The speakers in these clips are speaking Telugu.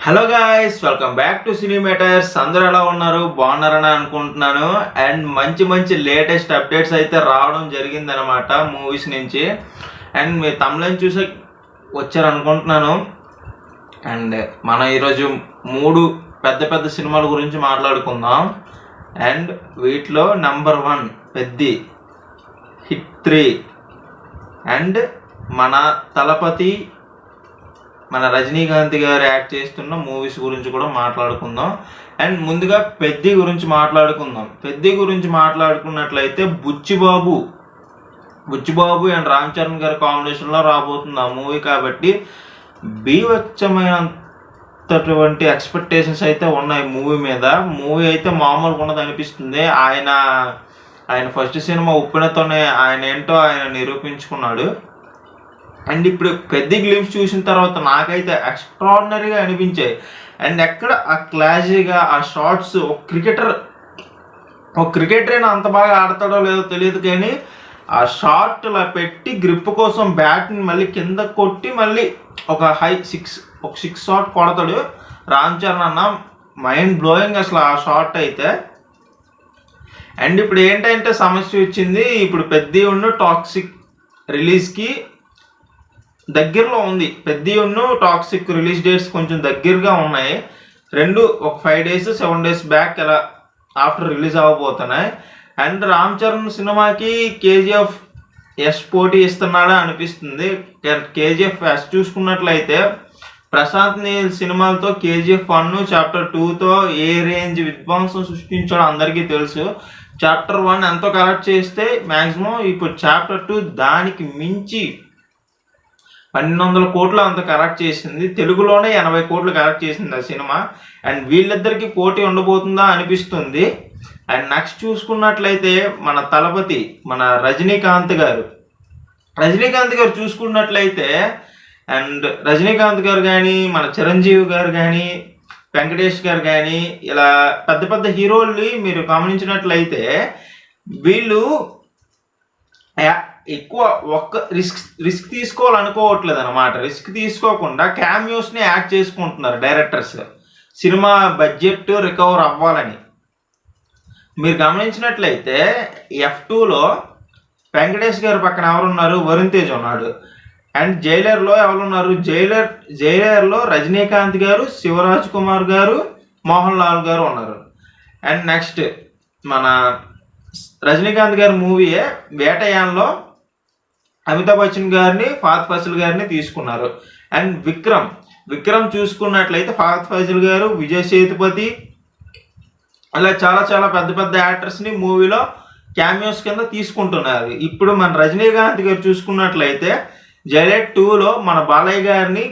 Hello guys, welcome back to Cinemators. అందరూ ఎలా ఉన్నారు? బాగున్నారని అనుకుంటున్నాను. అండ్ మంచి మంచి లేటెస్ట్ అప్డేట్స్ అయితే రావడం జరిగిందనమాట మూవీస్ నుంచి. అండ్ మీరు తమిళని చూసి వచ్చారనుకుంటున్నాను. అండ్ మనం ఈరోజు 3 పెద్ద పెద్ద సినిమాల గురించి మాట్లాడుకుందాం. అండ్ వీటిలో నెంబర్ 1 పెద్ది, హిట్ 3 అండ్ మన తలపతి మన రజనీకాంత్ గారు యాక్ట్ చేస్తున్న మూవీస్ గురించి కూడా మాట్లాడుకుందాం. అండ్ ముందుగా పెద్ది గురించి మాట్లాడుకుందాం. పెద్ది గురించి మాట్లాడుకున్నట్లయితే బుచ్చిబాబు అండ్ రామ్ చరణ్ గారి కాంబినేషన్లో రాబోతుంది ఆ మూవీ. కాబట్టి బీభత్సమైనటువంటి ఎక్స్పెక్టేషన్స్ అయితే ఉన్నాయి మూవీ మీద. మూవీ అయితే మామూలుగా ఉన్నది అనిపిస్తుంది. ఆయన ఫస్ట్ సినిమా ఉప్పెనతోనే ఆయన ఏంటో ఆయన నిరూపించుకున్నాడు. అండ్ ఇప్పుడు పెద్ద గ్లిమ్స్ చూసిన తర్వాత నాకైతే ఎక్స్ట్రాడినరీగా అనిపించాయి. అండ్ ఎక్కడ ఆ క్లాసీగా ఆ షార్ట్స్ ఒక క్రికెటర్ అయినా అంత బాగా ఆడతాడో లేదో తెలియదు, కానీ ఆ షార్ట్ ఇలా పెట్టి గ్రిప్ కోసం బ్యాట్ని మళ్ళీ కింద కొట్టి మళ్ళీ ఒక 6 షాట్ కొడతాడు రామ్ చరణ్ అన్న. మైండ్ బ్లోయింగ్ అసలు ఆ షాట్ అయితే. అండ్ ఇప్పుడు ఏంటంటే సమస్య వచ్చింది. ఇప్పుడు పెద్ద టాక్సిక్ రిలీజ్కి దగ్గరలో ఉంది. పెద్ద టాక్సిక్ రిలీజ్ డేట్స్ కొంచెం దగ్గరగా ఉన్నాయి. రెండు ఒక 5 days 7 days బ్యాక్ ఇలా ఆఫ్టర్ రిలీజ్ అవ్వబోతున్నాయి. అండ్ రామ్ చరణ్ సినిమాకి కేజీఎఫ్ ఎస్ పోటీ ఇస్తున్నాడా అనిపిస్తుంది. కేజీఎఫ్ ఎస్ చూసుకున్నట్లయితే ప్రశాంత్ నీల్ సినిమాలతో కేజీఎఫ్ 1 చాప్టర్ 2తో ఏ రేంజ్ విధ్వంసం సృష్టించాడో అందరికీ తెలుసు. చాప్టర్ 1 ఎంతో కలెక్ట్ చేస్తే మ్యాక్సిమం ఇప్పుడు చాప్టర్ 2 దానికి మించి 1200 కోట్లు అంత కలెక్ట్ చేసింది. తెలుగులోనే 80 కోట్లు కలెక్ట్ చేసింది ఆ సినిమా. అండ్ వీళ్ళిద్దరికి పోటీ ఉండబోతుందా అనిపిస్తుంది. అండ్ నెక్స్ట్ చూసుకున్నట్లయితే మన తలపతి మన రజనీకాంత్ గారు చూసుకున్నట్లయితే, అండ్ రజనీకాంత్ గారు కానీ మన చిరంజీవి గారు కానీ వెంకటేష్ గారు కానీ ఇలా పెద్ద పెద్ద హీరోల్ని మీరు గమనించినట్లయితే వీళ్ళు ఎక్కువ రిస్క్ తీసుకోవాలనుకోవట్లేదు అనమాట. రిస్క్ తీసుకోకుండా క్యామియోస్ని యాక్ట్ చేసుకుంటున్నారు డైరెక్టర్స్, సినిమా బడ్జెట్ రికవర్ అవ్వాలని. మీరు గమనించినట్లయితే F2లో వెంకటేష్ గారి పక్కన ఎవరున్నారు? వరుణ్ తేజ్ ఉన్నాడు. అండ్ జైలర్లో ఎవరున్నారు? జైలర్లో రజనీకాంత్ గారు, శివరాజ్ కుమార్ గారు, మోహన్ లాల్ గారు ఉన్నారు. అండ్ నెక్స్ట్ మన రజనీకాంత్ గారి మూవీయే వేటయాన్లో అమితాబ్ బచ్చన్ గారిని, ఫహద్ ఫాసిల్ గారిని తీసుకున్నారు. అండ్ విక్రమ్ చూసుకున్నట్లయితే ఫహద్ ఫాసిల్ గారు, విజయ్ సేతుపతి అలా చాలా చాలా పెద్ద పెద్ద యాక్టర్స్ని మూవీలో క్యామియోస్ కింద తీసుకుంటున్నారు. ఇప్పుడు మన రజనీకాంత్ గారు చూసుకున్నట్లయితే జైలర్ 2లో మన బాలయ్య గారిని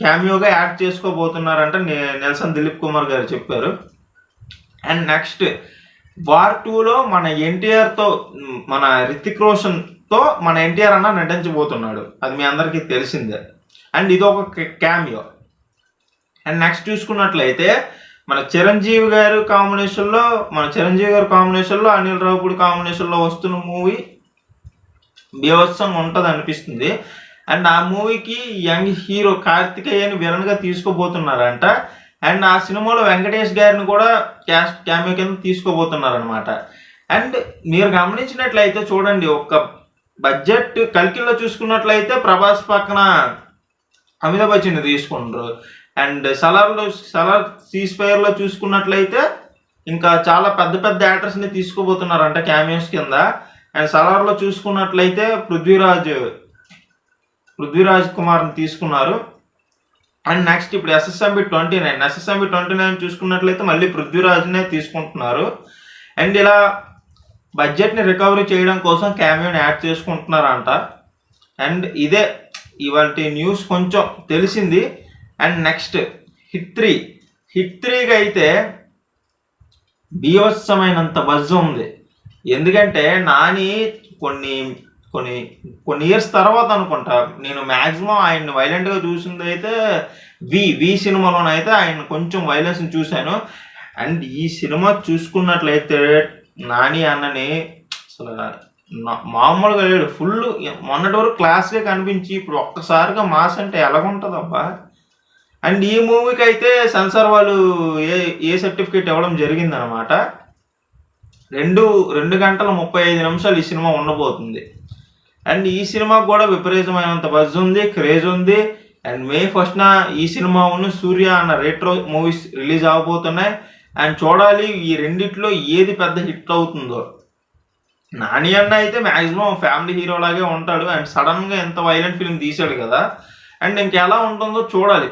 క్యామియోగా యాక్ట్ చేసుకోబోతున్నారంట నెల్సన్ దిలీప్ కుమార్ గారు చెప్పారు. అండ్ నెక్స్ట్ వార్ 2లో మన ఎన్టీఆర్తో మన రితిక్ రోషన్తో మన ఎన్టీఆర్ అన్న నటించబోతున్నాడు. అది మీ అందరికీ తెలిసిందే. అండ్ ఇది ఒక క్యామియో. అండ్ నెక్స్ట్ చూసుకున్నట్లయితే మన చిరంజీవి గారు కాంబినేషన్లో అనిల్ రావుపూడి కాంబినేషన్లో వస్తున్న మూవీ బీభత్సంగా ఉంటుంది అనిపిస్తుంది. అండ్ ఆ మూవీకి యంగ్ హీరో కార్తికేయని విలన్గా తీసుకోబోతున్నారంట. అండ్ ఆ సినిమాలో వెంకటేష్ గారిని కూడా క్యామియో కింద తీసుకోబోతున్నారనమాట. అండ్ మీరు గమనించినట్లయితే చూడండి, ఒక బడ్జెట్ కల్కిల్లో చూసుకున్నట్లయితే ప్రభాస్ పక్కన అమితాబ్ బచ్చన్ తీసుకుంటారు. అండ్ సలార్ సీస్ఫైర్లో చూసుకున్నట్లయితే ఇంకా చాలా పెద్ద పెద్ద యాక్టర్స్ని తీసుకోబోతున్నారంట క్యామియోస్ కింద. అండ్ సలార్లో చూసుకున్నట్లయితే పృథ్వీరాజ్ కుమార్ని తీసుకున్నారు. అండ్ నెక్స్ట్ ఇప్పుడు ఎస్ఎస్ఎంబి 29 చూసుకున్నట్లయితే మళ్ళీ పృథ్వీరాజ్నే తీసుకుంటున్నారు. అండ్ ఇలా బడ్జెట్ని రికవరీ చేయడం కోసం క్యామియోని యాడ్ చేసుకుంటున్నారంట. అండ్ ఇదే ఇవాళ న్యూస్ కొంచెం తెలిసింది. అండ్ నెక్స్ట్ హిట్ 3కి అయితే బీభత్సమైనంత బజ్ ఉంది. ఎందుకంటే నాని కొన్ని ఇయర్స్ తర్వాత అనుకుంటా నేను మ్యాక్సిమం ఆయన్ని వైలెంట్గా చూసింది అయితే వి సినిమాలోనైతే ఆయన కొంచెం వైలెన్స్ని చూశాను. అండ్ ఈ సినిమా చూసుకున్నట్లయితే నాని అన్నని అసలు మామూలుగా లేడు. ఫుల్ మొన్నటి వరకు క్లాస్గా కనిపించి ఇప్పుడు ఒక్కసారిగా మాస్ అంటే ఎలాగుంటుంది అబ్బా. అండ్ ఈ మూవీకి అయితే సెన్సార్ వాళ్ళు ఏ సర్టిఫికేట్ ఇవ్వడం జరిగిందనమాట. 2 గంటల 35 నిమిషాలు ఈ సినిమా ఉండబోతుంది. అండ్ ఈ సినిమాకు కూడా విపరీతమైనంత బజ్ ఉంది, క్రేజ్ ఉంది. అండ్ May 1న ఈ సినిమాను సూర్య అన్న రెట్రో మూవీస్ రిలీజ్ అవబోతున్నాయి. అండ్ చూడాలి ఈ రెండిట్లో ఏది పెద్ద హిట్ అవుతుందో. నాని అన్న అయితే మ్యాక్సిమం ఫ్యామిలీ హీరో లాగే ఉంటాడు. అండ్ సడన్గా ఎంత వైలెంట్ ఫిల్మ్ తీశాడు కదా. అండ్ ఇంకెలా ఉంటుందో చూడాలి.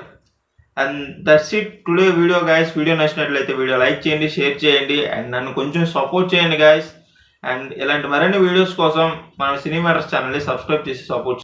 And that's it today video guys. Video నచ్చినట్లయితే వీడియో లైక్ చేయండి, షేర్ చేయండి. అండ్ నన్ను కొంచెం సపోర్ట్ చేయండి గైస్. అండ్ ఇలాంటి మరిన్ని వీడియోస్ కోసం మన సినీ మ్యాటర్స్ ఛానల్ని సబ్స్క్రైబ్ చేసి సపోర్ట్